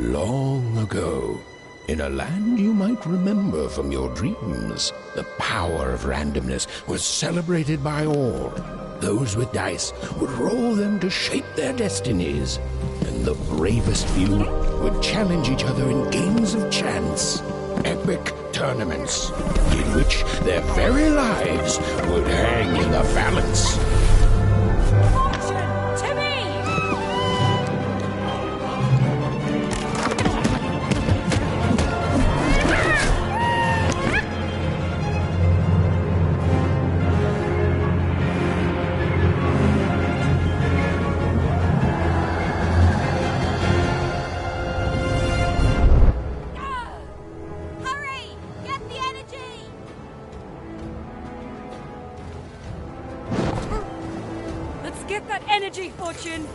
Long ago, in a land you might remember from your dreams, the power of randomness was celebrated by all. Those with dice would roll them to shape their destinies, and the bravest few would challenge each other in games of chance. Epic tournaments in which their very lives would hang in the balance. Fortune, to me! Hurry! Get the energy! Let's get that energy, Fortune!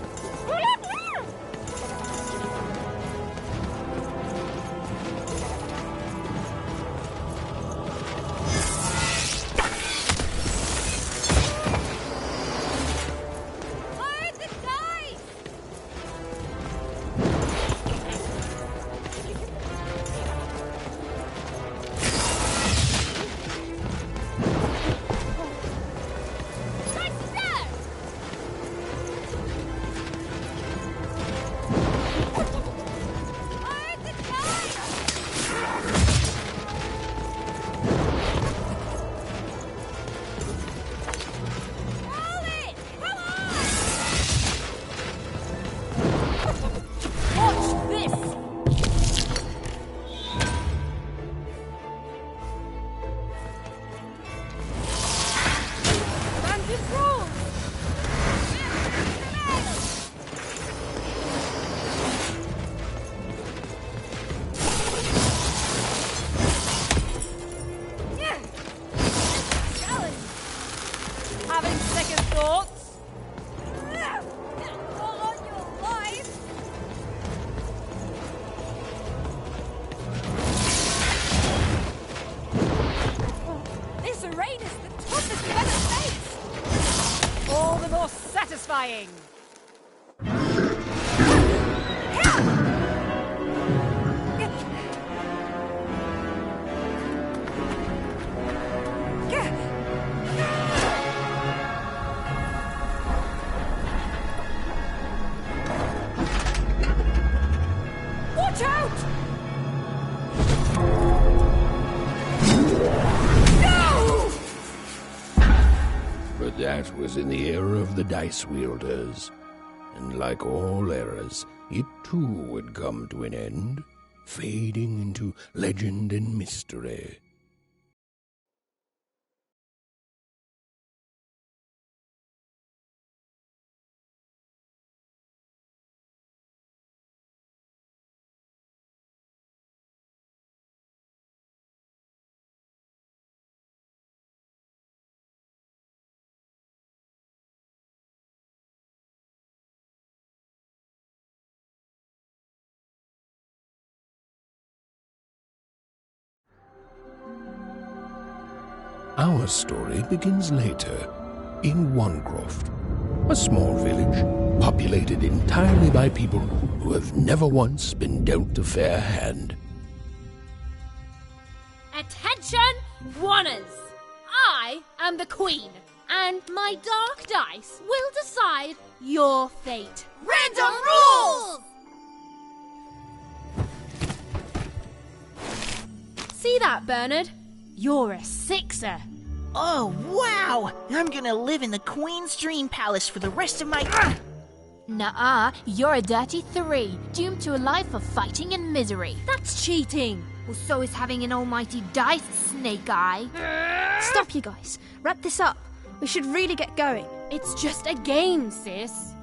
Fire the dice! Faster! Fire the dice! Roll it! Come on! Watch this! Bandit rules! Challenge! Having second thoughts? All on your life! This arena is the toughest you've ever faced! All the more satisfying! Watch out! No! But that was in the era of the dice wielders. And like all eras, it too would come to an end, fading into legend and mystery. Our story begins later, in Wangroft, a small village populated entirely by people who have never once been dealt a fair hand. Attention, Wanners! I am the Queen, and my dark dice will decide your fate. Random rules! See that, Bernard? You're a sixer. Oh, wow! I'm gonna live in the Queen's Dream Palace for the rest of my... Nuh-uh, you're a dirty 3, doomed to a life of fighting and misery. That's cheating. Well, so is having an almighty dice, Snake Eye. Stop, you guys. Wrap this up. We should really get going. It's just a game, sis.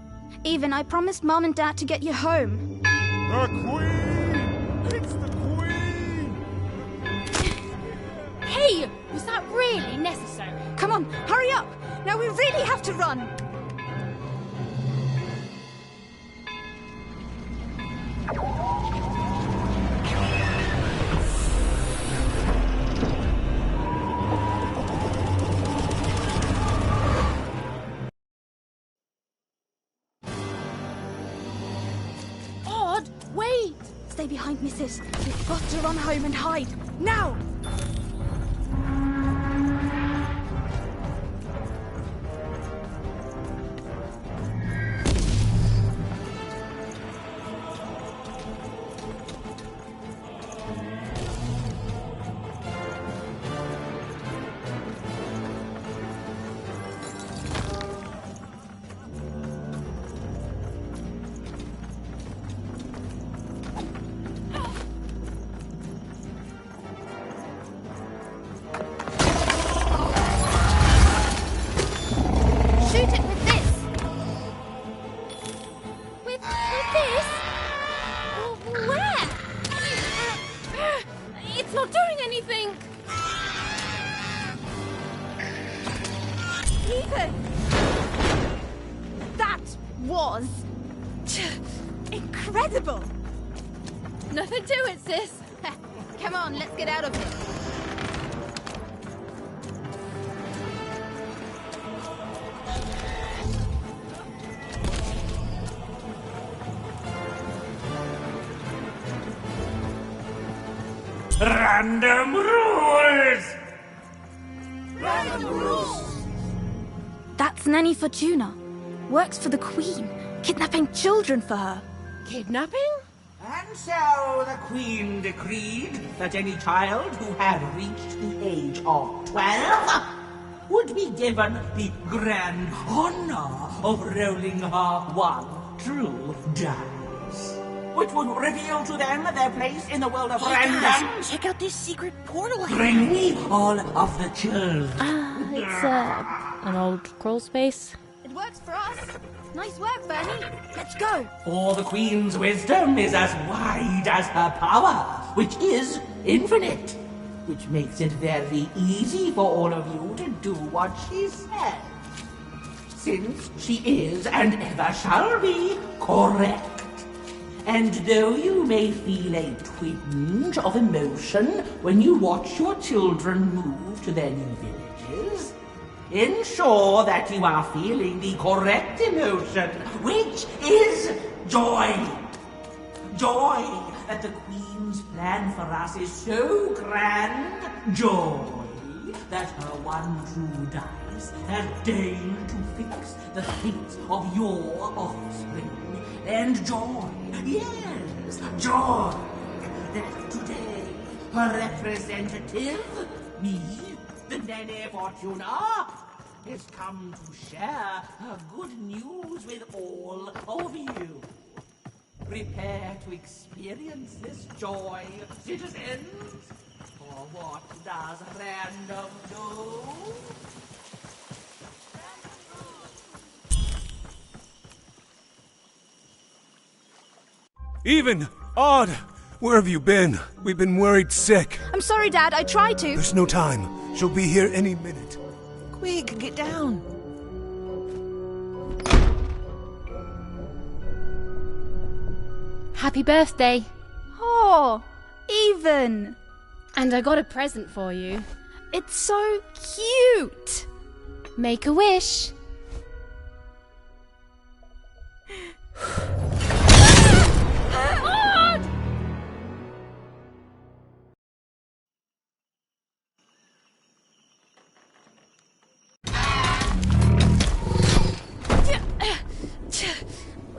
Even, I promised Mom and Dad to get you home. The Queen! It's the Queen! Hey, was that really necessary? Come on, hurry up. Now we really have to run. stay behind, missus. We've got to run home and hide. Now! Incredible! Nothing to it, sis. Come on, let's get out of here. Random rules! Random rules! That's Nanny Fortuna. Works for the Queen, kidnapping children for her. Kidnapping? And so the Queen decreed that any child who had reached the age of 12 would be given the grand honor of rolling her one true dice, which would reveal to them their place in the world of random. Guys, check out this secret portal. Bring me all of the children. It's an old crawl space. It works for us. Nice work, Bernie. Let's go. For the Queen's wisdom is as wide as her power, which is infinite, which makes it very easy for all of you to do what she says, since she is and ever shall be correct. And though you may feel a twinge of emotion when you watch your children move to their new villages, ensure that you are feeling the correct emotion, which is joy. Joy that the Queen's plan for us is so grand. Joy that her one true dice has deigned to fix the fate of your offspring. And joy, yes, joy that today her representative, me, the Nene Fortuna, has come to share her good news with all of you. Prepare to experience this joy, citizens. For what does random do? Even! Odd! Where have you been? We've been worried sick. I'm sorry, Dad. I tried to. There's no time. She'll be here any minute. Quick, get down. Happy birthday. Oh, Even. And I got a present for you. It's so cute. Make a wish.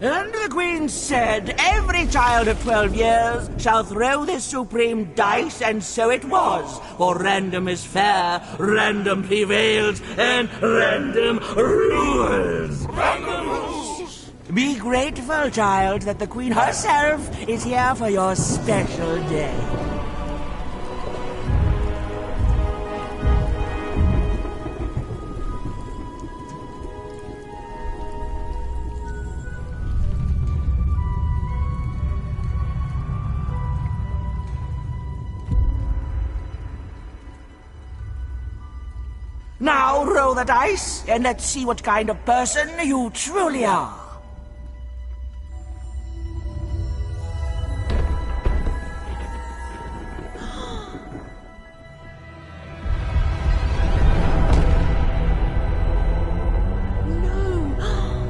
And the Queen said, every child of 12 years shall throw this supreme dice, and so it was. For random is fair, random prevails, and random rules. Random rules! Be grateful, child, that the Queen herself is here for your special day. Now roll the dice, and let's see what kind of person you truly are.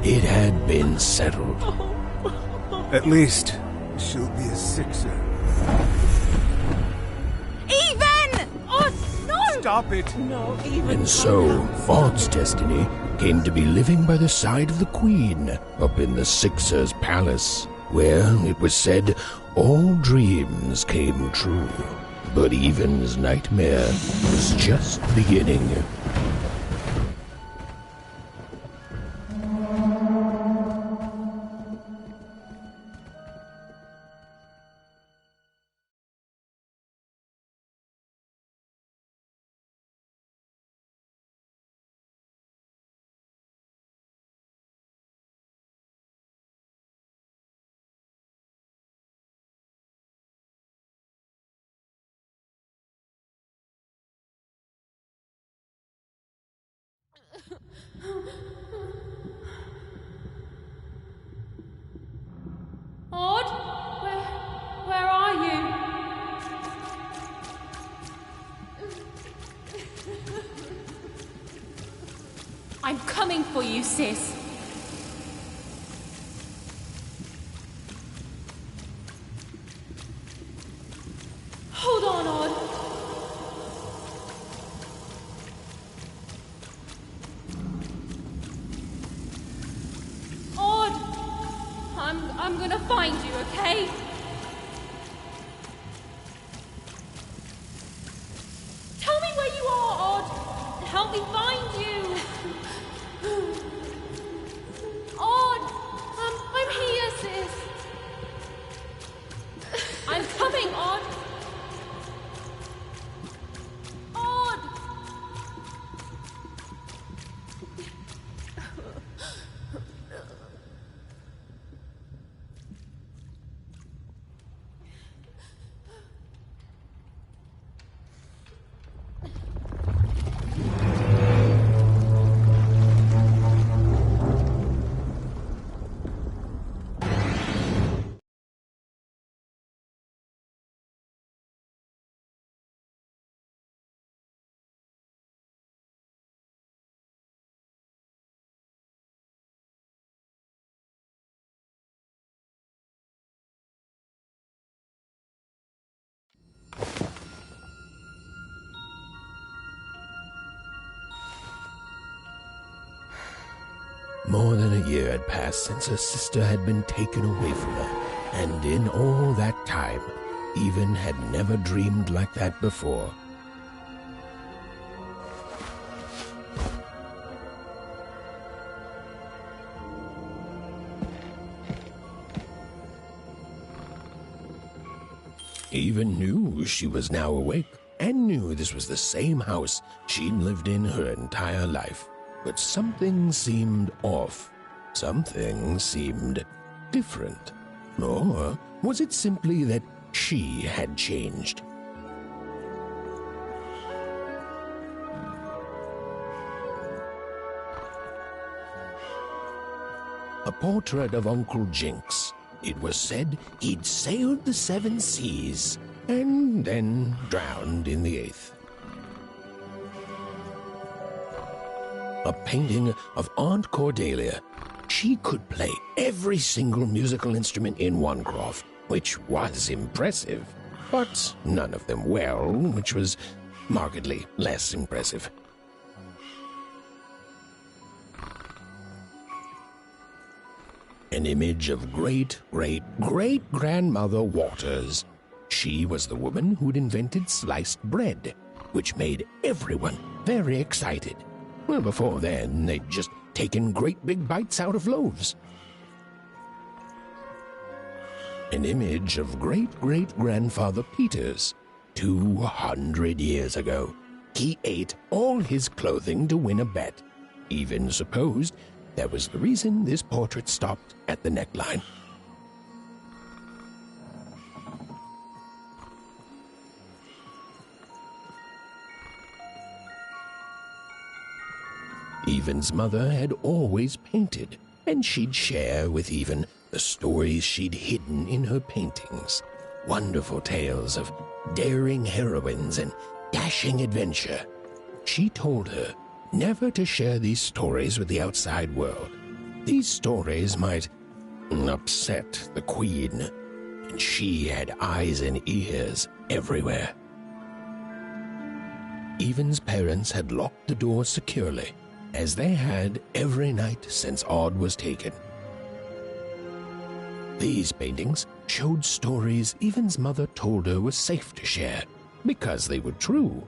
It had been settled. At least, She'll be a sixer. Even! Oh, no! Stop it! No, even And so, Odd's destiny came to be living by the side of the Queen up in the Sixer's palace, where, it was said, all dreams came true. But Even's nightmare was just beginning. Odd? Where are you? I'm coming for you, sis. Hold on, Odd. I'm gonna find you, okay? Tell me where you are, Odd. Help me find you. Odd, I'm here, sis. I'm coming, Odd. Odd. More than a year had passed since her sister had been taken away from her, and in all that time, Even had never dreamed like that before. Even knew she was now awake, and knew this was the same house she'd lived in her entire life. But something seemed off. Something seemed different. Or was it simply that she had changed? A portrait of Uncle Jinx. It was said he'd sailed the 7 seas and then drowned in the 8th. A painting of Aunt Cordelia. She could play every single musical instrument in Wanecroft, which was impressive, but none of them well, which was markedly less impressive. An image of great-great-great-grandmother Waters. She was the woman who'd invented sliced bread, which made everyone very excited. Well, before then, they'd just taken great big bites out of loaves. An image of great-great-grandfather Peters. 200 years ago. He ate all his clothing to win a bet. Even supposed that was the reason this portrait stopped at the neckline. Even's mother had always painted, and she'd share with Even the stories she'd hidden in her paintings. Wonderful tales of daring heroines and dashing adventure. She told her never to share these stories with the outside world. These stories might upset the Queen. and she had eyes and ears everywhere. Even's parents had locked the door securely, as they had every night since Odd was taken. These paintings showed stories Even's mother told her were safe to share, because they were true.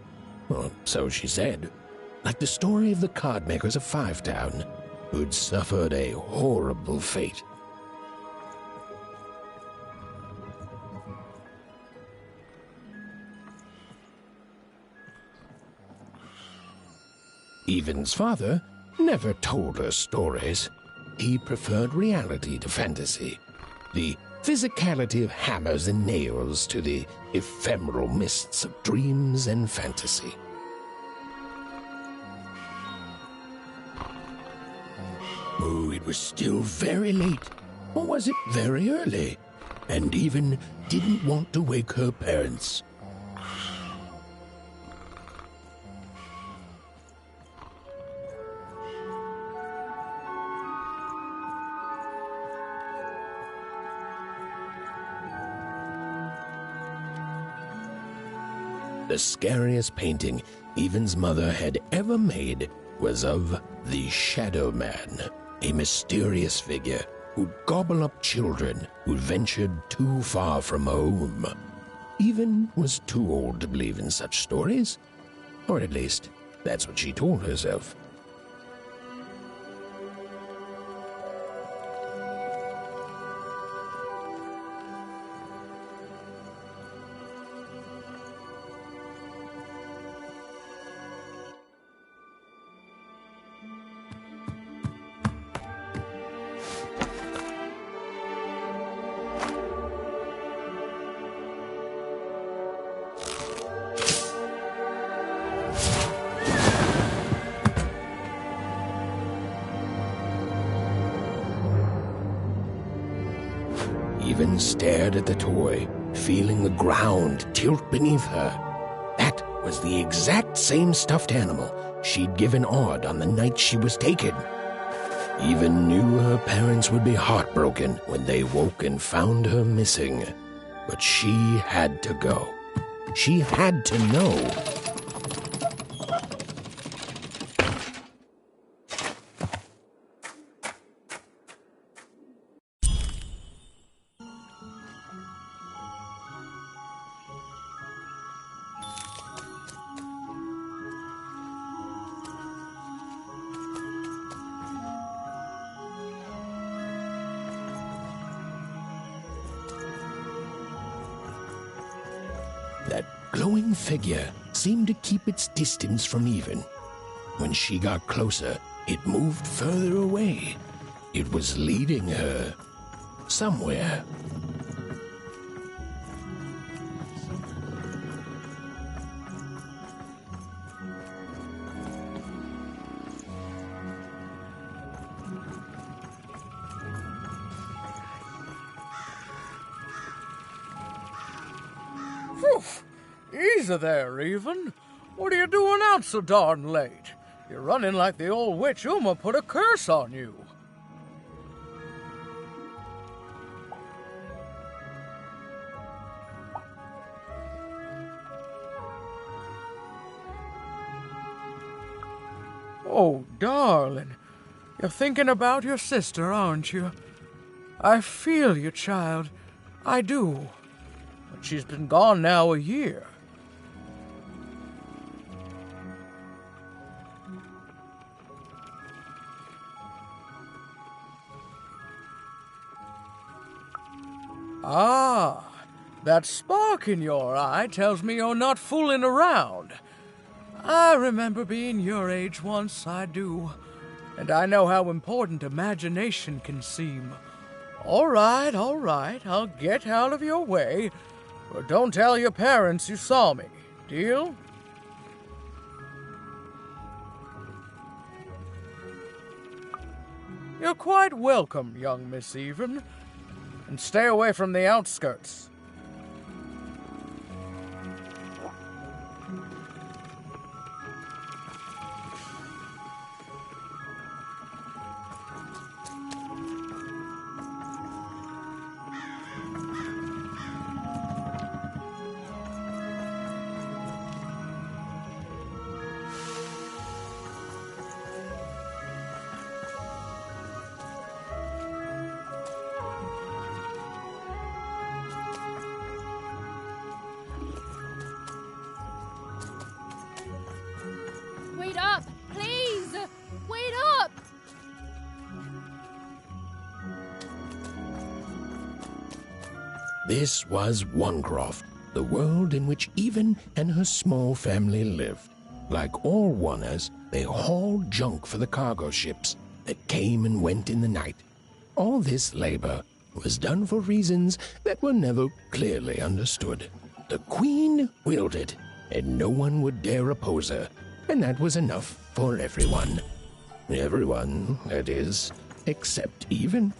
Well, so she said. Like the story of the card makers of Five Town, who'd suffered a horrible fate. Even's father never told her stories. He preferred reality to fantasy, the physicality of hammers and nails to the ephemeral mists of dreams and fantasy. Oh, it was still very late, or was it very early? And Even didn't want to wake her parents. The scariest painting Even's mother had ever made was of the Shadow Man, a mysterious figure who'd gobble up children who'd ventured too far from home. Even was too old to believe in such stories, or at least that's what she told herself. Even stared at the toy, feeling the ground tilt beneath her. That was the exact same stuffed animal she'd given Odd on the night she was taken. Even knew her parents would be heartbroken when they woke and found her missing. But she had to go. She had to know. That glowing figure seemed to keep its distance from Even. When she got closer, it moved further away. It was leading her somewhere. Easy there, Even. What are you doing out so darn late? You're running like the old witch Uma put a curse on you. Oh, darling. You're thinking about your sister, aren't you? I feel you, child. I do. But she's been gone now a year. Ah, that spark in your eye tells me you're not fooling around. I remember being your age once, I do. And I know how important imagination can seem. All right, I'll get out of your way. But don't tell your parents you saw me. Deal? You're quite welcome, young Miss Even. And stay away from the outskirts. This was Onecroft, the world in which Even and her small family lived. Like all Oners, they hauled junk for the cargo ships that came and went in the night. All this labor was done for reasons that were never clearly understood. The Queen willed it, and no one would dare oppose her, and that was enough for everyone. Everyone, that is, except Even.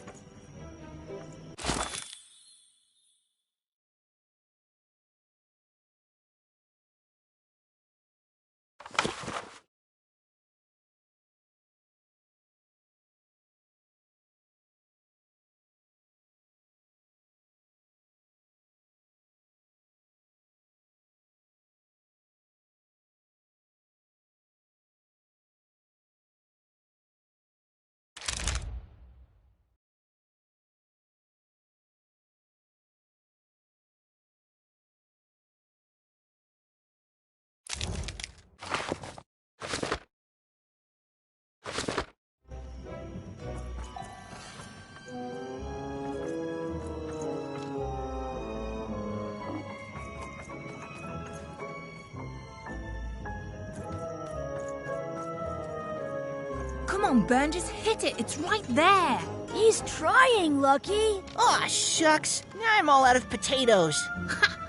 Come on, Ben, just hit it. It's right there. He's trying, Lucky. Aw, shucks. Now I'm all out of potatoes.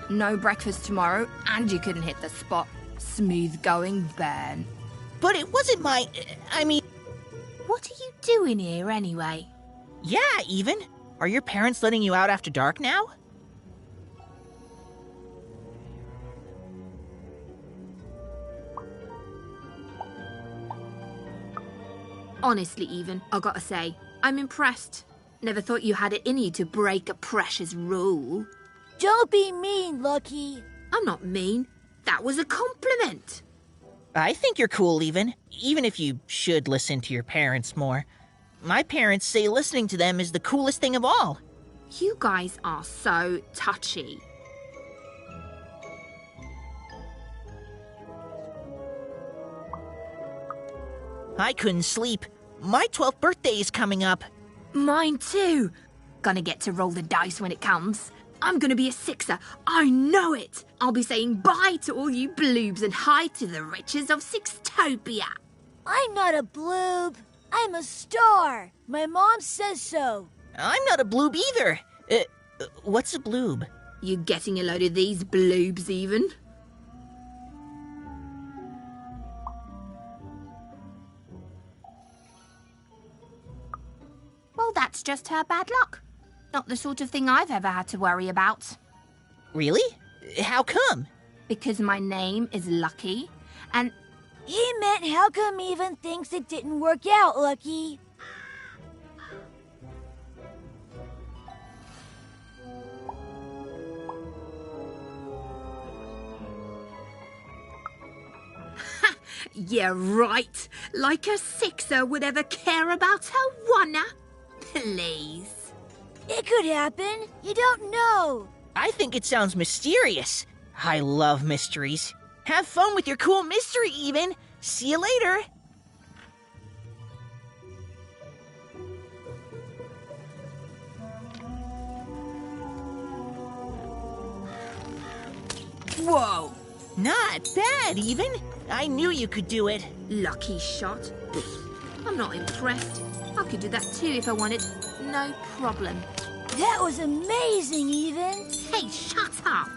No breakfast tomorrow, and you couldn't hit the spot. Smooth going, Ben. But it wasn't my... What are you doing here anyway? Yeah, Even. Are your parents letting you out after dark now? Honestly, Even, I gotta say, I'm impressed. Never thought you had it in you to break a precious rule. Don't be mean, Lucky. I'm not mean. That was a compliment. I think you're cool, Even if you should listen to your parents more. My parents say listening to them is the coolest thing of all. You guys are so touchy. I couldn't sleep. My 12th birthday is coming up. Mine too. Gonna get to roll the dice when it comes. I'm gonna be a sixer. I know it. I'll be saying bye to all you bloobs and hi to the riches of Sixtopia. I'm not a bloob. I'm a star. My mom says so. I'm not a bloob either. What's a bloob? You getting a load of these bloobs, Even? Well, that's just her bad luck. Not the sort of thing I've ever had to worry about. Really? How come? Because my name is Lucky, and... He meant how come Even thinks it didn't work out, Lucky? Yeah, right. Like a sixer would ever care about her oner. Please. It could happen. You don't know. I think it sounds mysterious. I love mysteries. Have fun with your cool mystery, Even. See you later. Whoa. Not bad, Even. I knew you could do it. Lucky shot. I'm not impressed. I could do that too if I wanted. No problem. That was amazing, Even. Hey, shut up.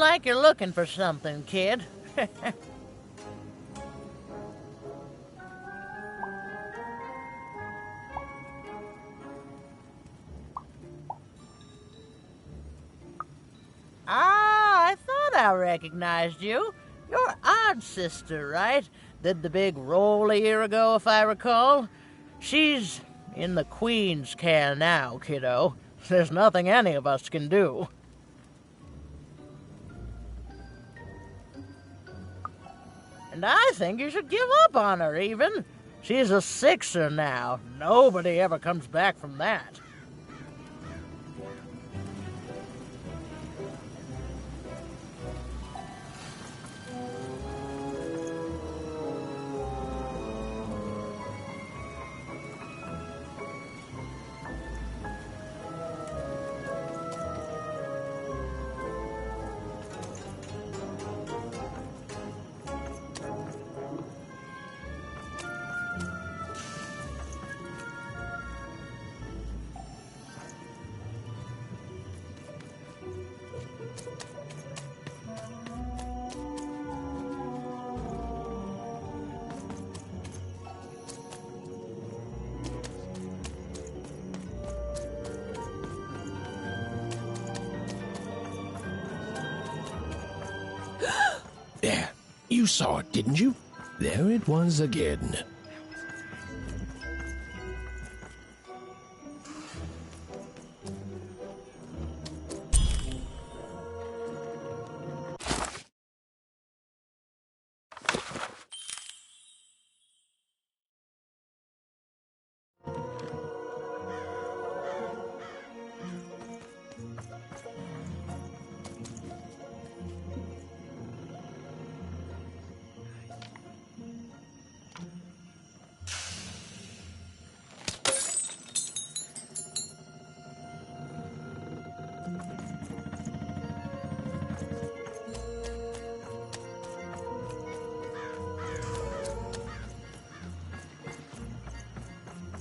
like you're looking for something, kid. Ah, I thought I recognized you. You're Odd's sister, right? Did the big roll a year ago, if I recall. She's in the Queen's care now, kiddo. There's nothing any of us can do. And I think you should give up on her, even. She's a Sixer now. Nobody ever comes back from that. There, you saw it, didn't you? There it was again.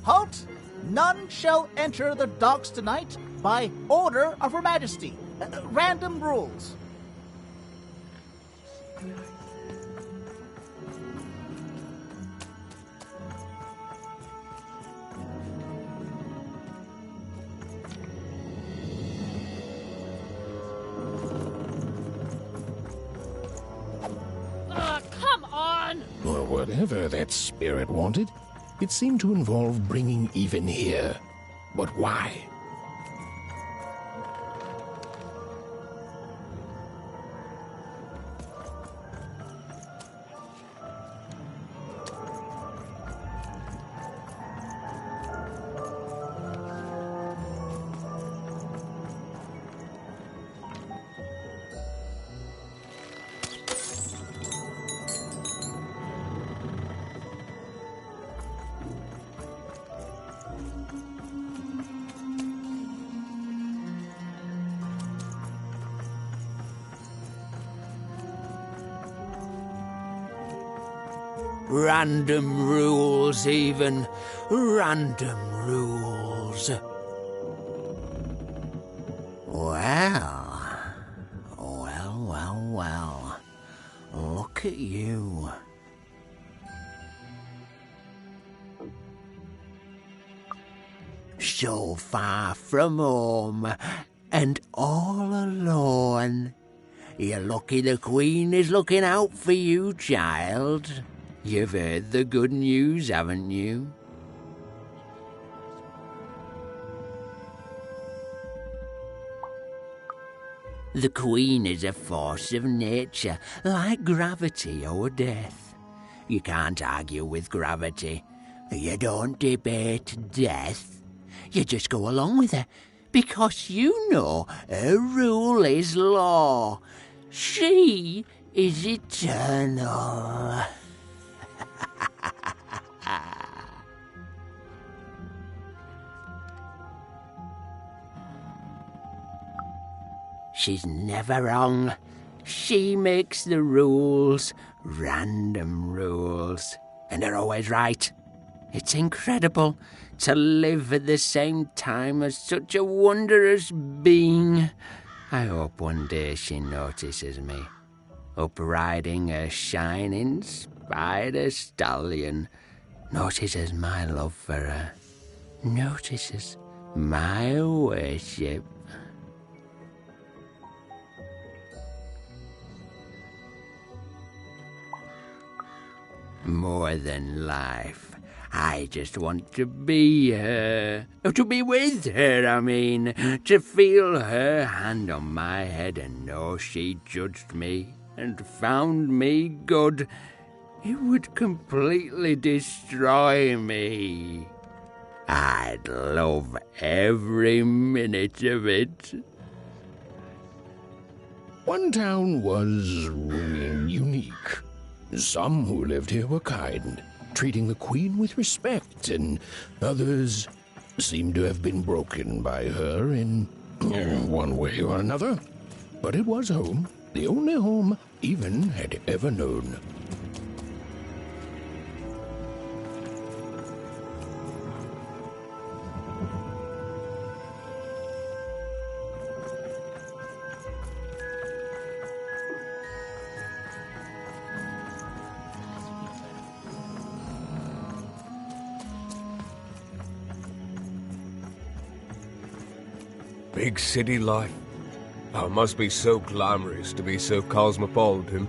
Halt! None shall enter the docks tonight by order of Her Majesty. Random rules. Come on! Or whatever that spirit wanted. It seemed to involve bringing Even here. But why? Random rules, Even. Random rules. Well. Look at you. So far from home, and all alone. You're lucky the Queen is looking out for you, child. You've heard the good news, haven't you? The Queen is a force of nature, like gravity or death. You can't argue with gravity. You don't debate death. You just go along with her, because you know her rule is law. She is eternal. She's never wrong. She makes the rules, random rules, and they're always right. It's incredible to live at the same time as such a wondrous being. I hope one day she notices me, up riding a shining spider stallion, notices my love for her, notices my worship. More than life. I just want to be her. To be with her, I mean. To feel her hand on my head and know she judged me and found me good. It would completely destroy me. I'd love every minute of it. One town was unique. Some who lived here were kind, treating the Queen with respect, and others seemed to have been broken by her in one way or another. But it was home, the only home Even had ever known. Big city life. Oh, it must be so glamorous to be so cosmopolitan.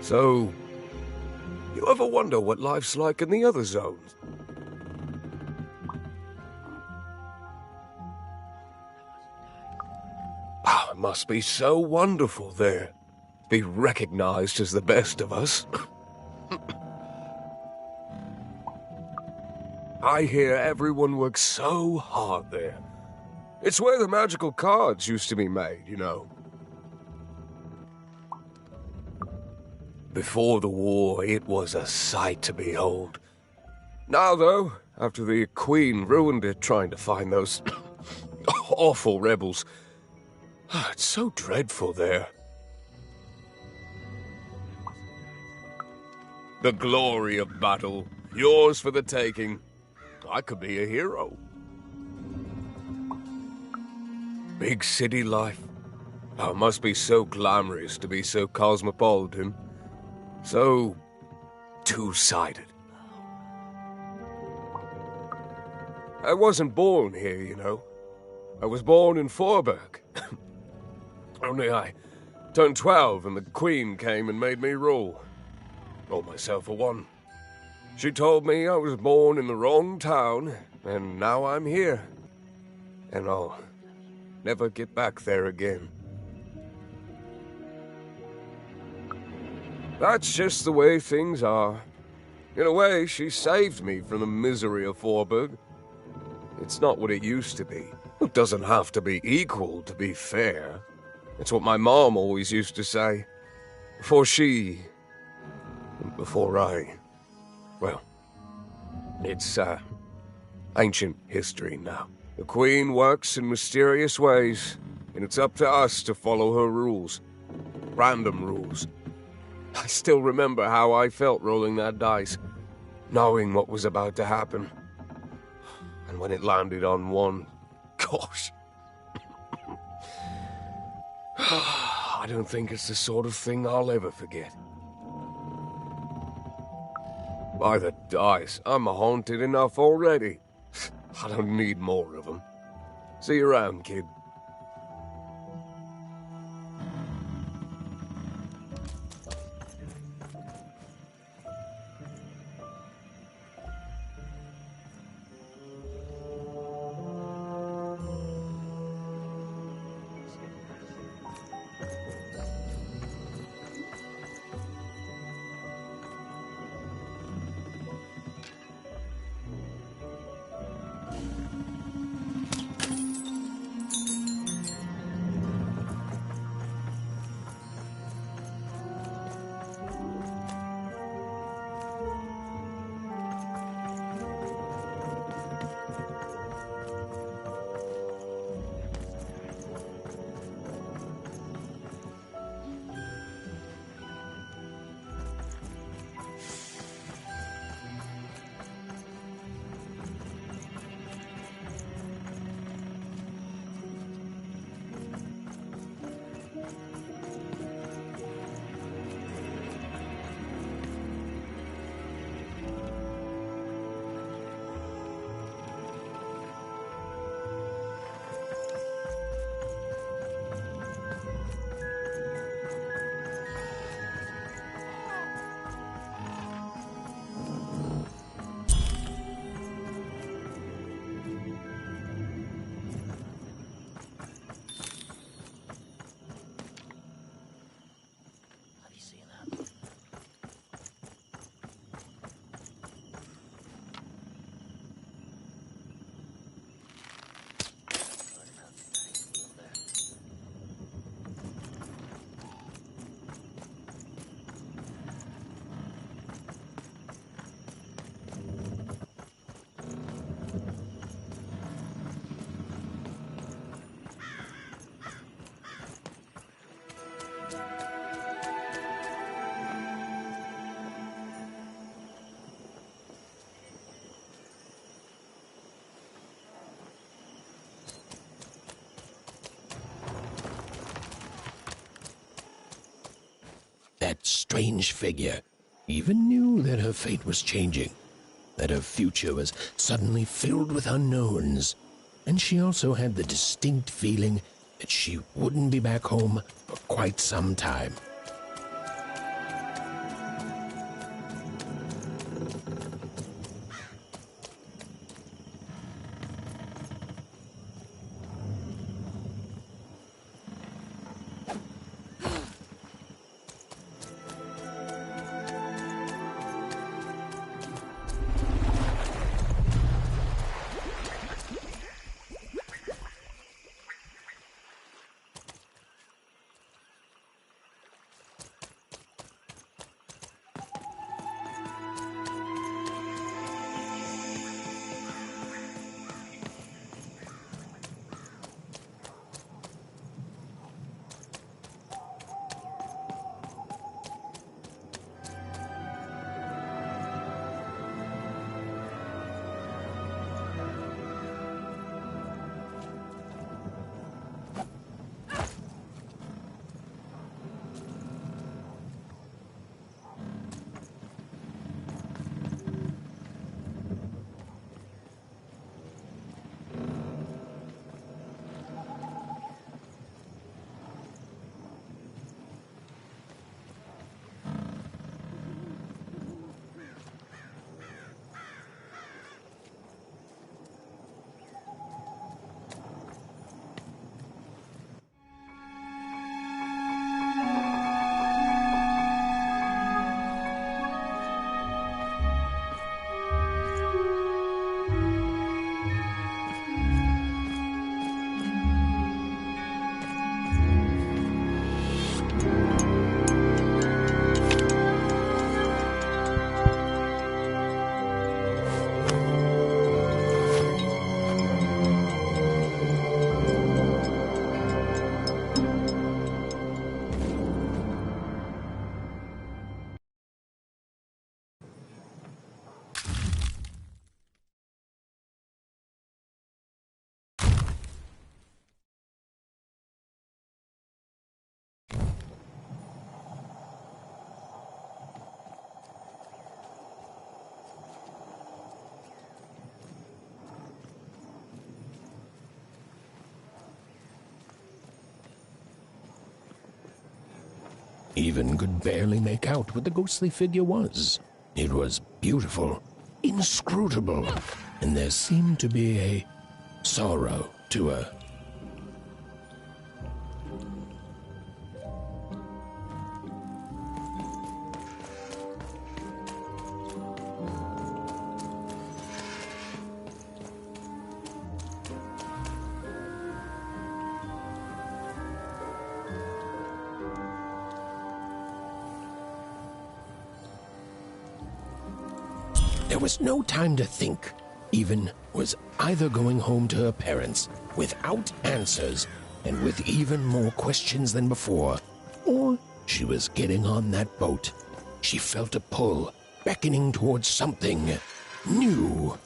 So, you ever wonder what life's like in the other zones? Oh, it must be so wonderful there. Be recognized as the best of us. I hear everyone works so hard there. It's where the magical cards used to be made, you know. Before the war, it was a sight to behold. Now, though, after the Queen ruined it trying to find those awful rebels, it's so dreadful there. The glory of battle, yours for the taking. I could be a hero. Big city life. Oh, it must be so glamorous to be so cosmopolitan. So two-sided. I wasn't born here, you know. I was born in Forberg. Only I turned 12 and the Queen came and made me rule. Rolled myself for one. She told me I was born in the wrong town, and now I'm here. And I'll never get back there again. That's just the way things are. In a way, she saved me from the misery of Forberg. It's not what it used to be. It doesn't have to be equal to be fair. It's what my mom always used to say. Before I... Well, it's, ancient history now. The Queen works in mysterious ways, and it's up to us to follow her rules. Random rules. I still remember how I felt rolling that dice, knowing what was about to happen. And when it landed on one, gosh. I don't think it's the sort of thing I'll ever forget. By the dice, I'm haunted enough already. I don't need more of them. See you around, kid. that strange figure, even knew that her fate was changing, that her future was suddenly filled with unknowns, and she also had the distinct feeling that she wouldn't be back home for quite some time. Even could barely make out what the ghostly figure was. It was beautiful, inscrutable, and there seemed to be a sorrow to her. There was no time to think. Even was either going home to her parents without answers and with even more questions than before, or she was getting on that boat. She felt a pull, beckoning towards something new.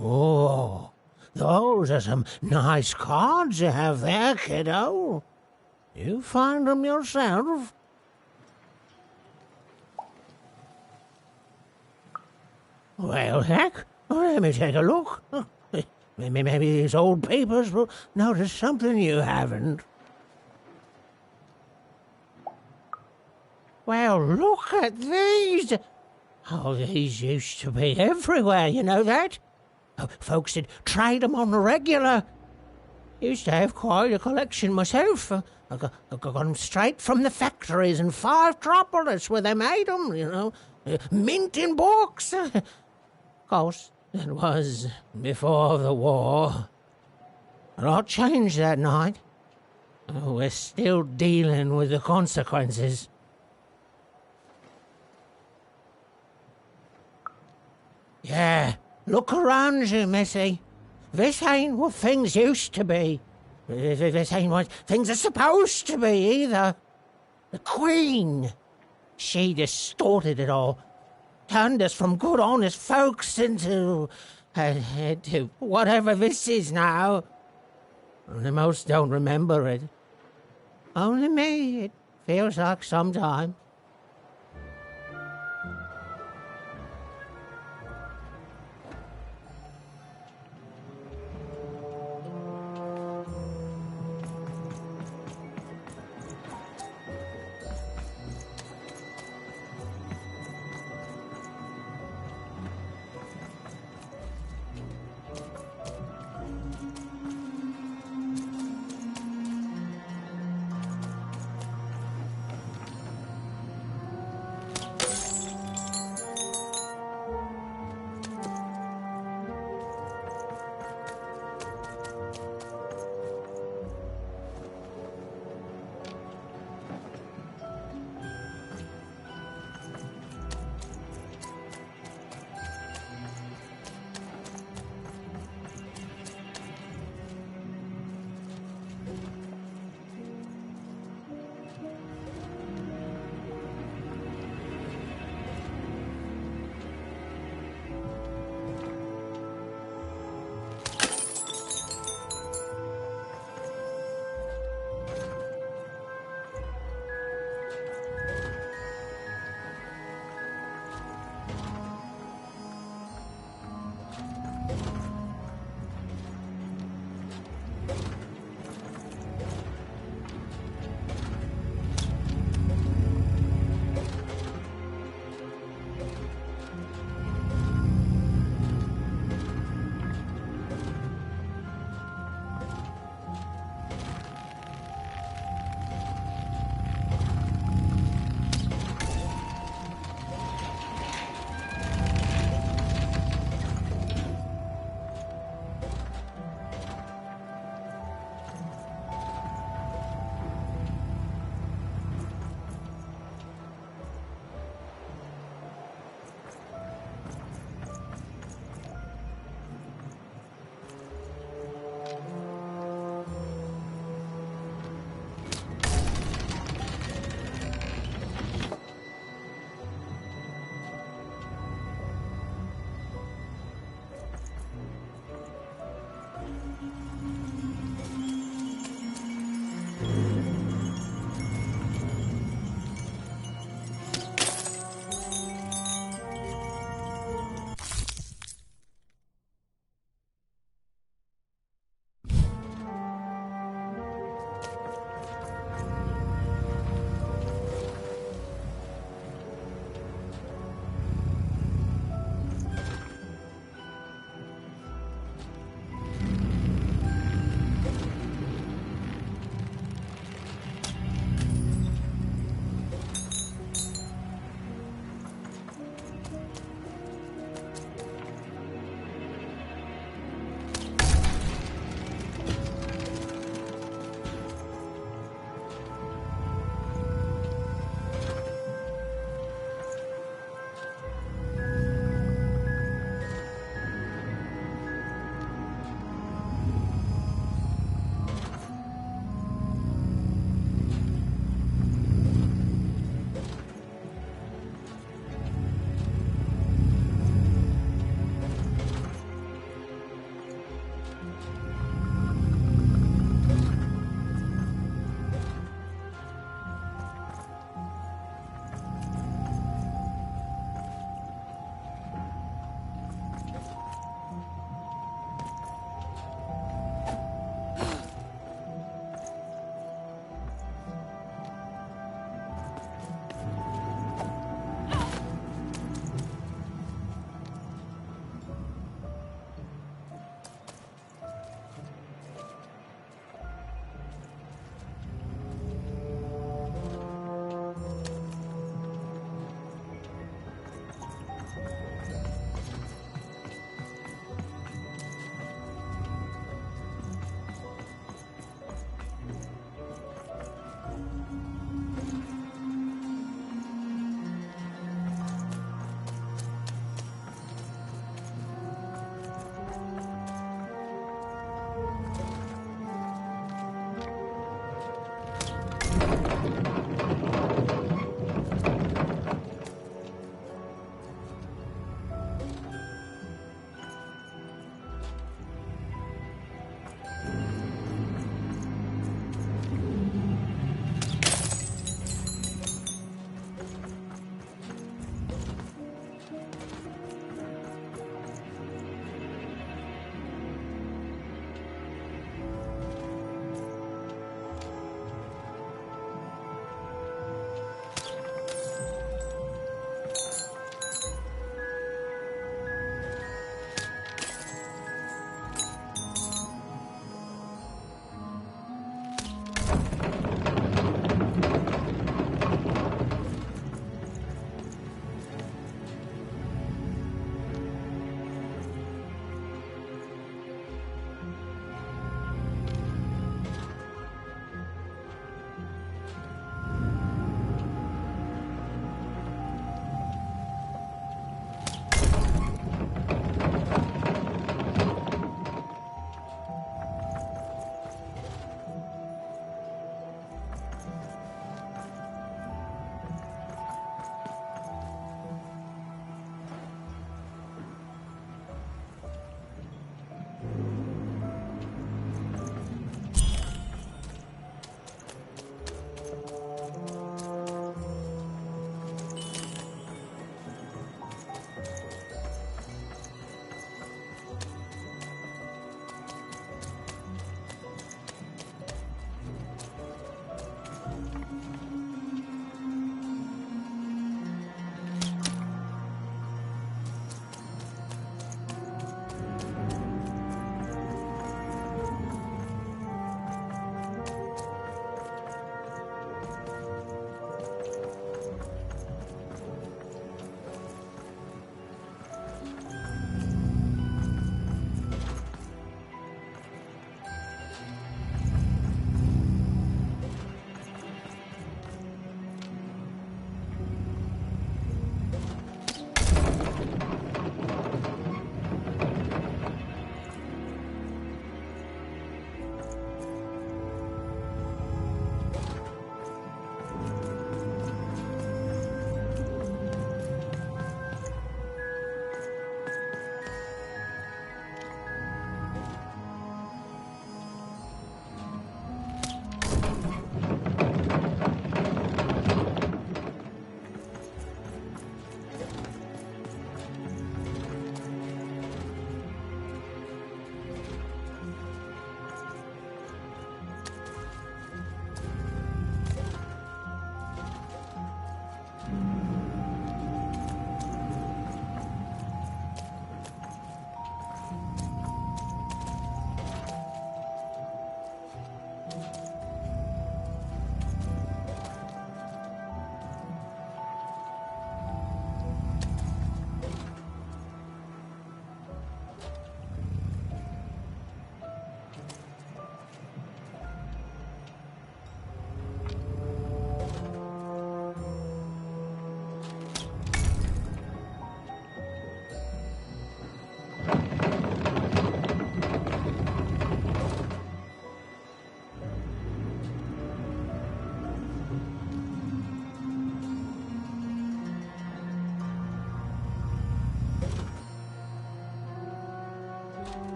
Oh, those are some nice cards you have there, kiddo. You find them yourself? Well, heck, let me take a look. Maybe these old papers will notice something you haven't. Oh, look at these! Oh, these used to be everywhere, you know that? Oh, folks would trade them on the regular. Used to have quite a collection myself. I got them straight from the factories in 5 Tropolis where they made them, you know. Mint in books. Of course, it was before the war. A lot changed that night. Oh, we're still dealing with the consequences. Yeah, look around you, Missy. This ain't what things used to be. This ain't what things are supposed to be, either. The Queen, she distorted it all. Turned us from good, honest folks into whatever this is now. Only most don't remember it. Only me, it feels like sometime.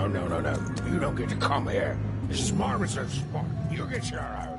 No. You don't get to come here. This is my reserve spot. You get your own.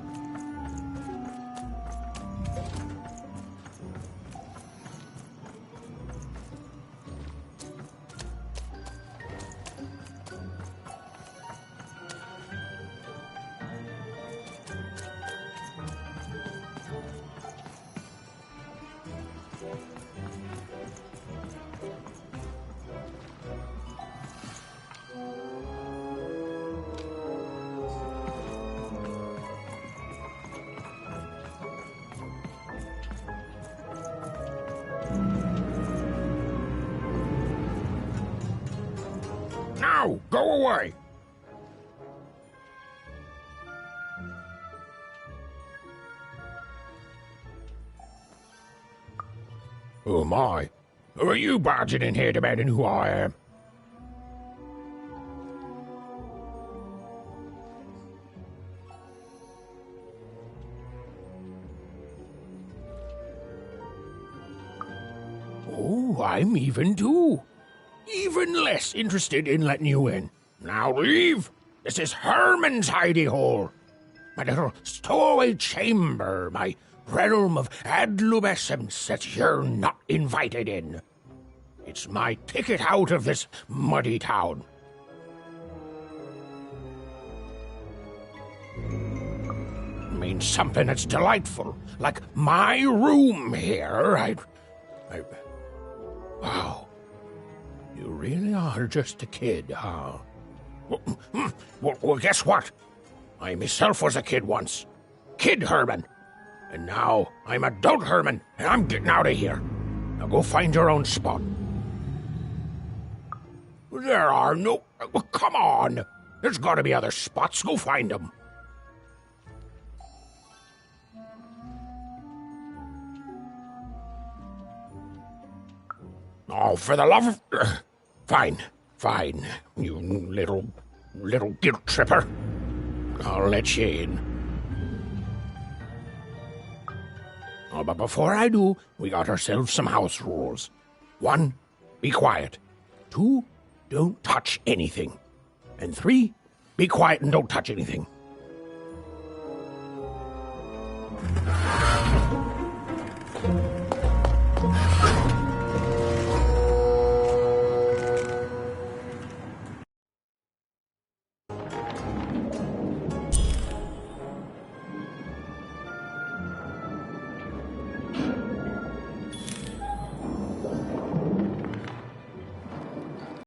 Now, go away! Oh my! Who are you barging in here demanding who I am? Oh, I'm even too. Even less interested in letting you in. Now leave! This is Herman's hidey hole. My little stowaway chamber, my realm of adlubescence that you're not invited in. It's my ticket out of this muddy town. Means something that's delightful, like my room here. Wow. You really are just a kid, huh? Well, guess what? I myself was a kid once. Kid Herman. And now I'm adult Herman, and I'm getting out of here. Now go find your own spot. There are no... Well, come on. There's got to be other spots. Go find them. Oh, for the love of... Fine, you little guilt tripper. I'll let you in. Oh, but before I do, we got ourselves some house rules. 1, be quiet. 2, don't touch anything. And 3, be quiet and don't touch anything.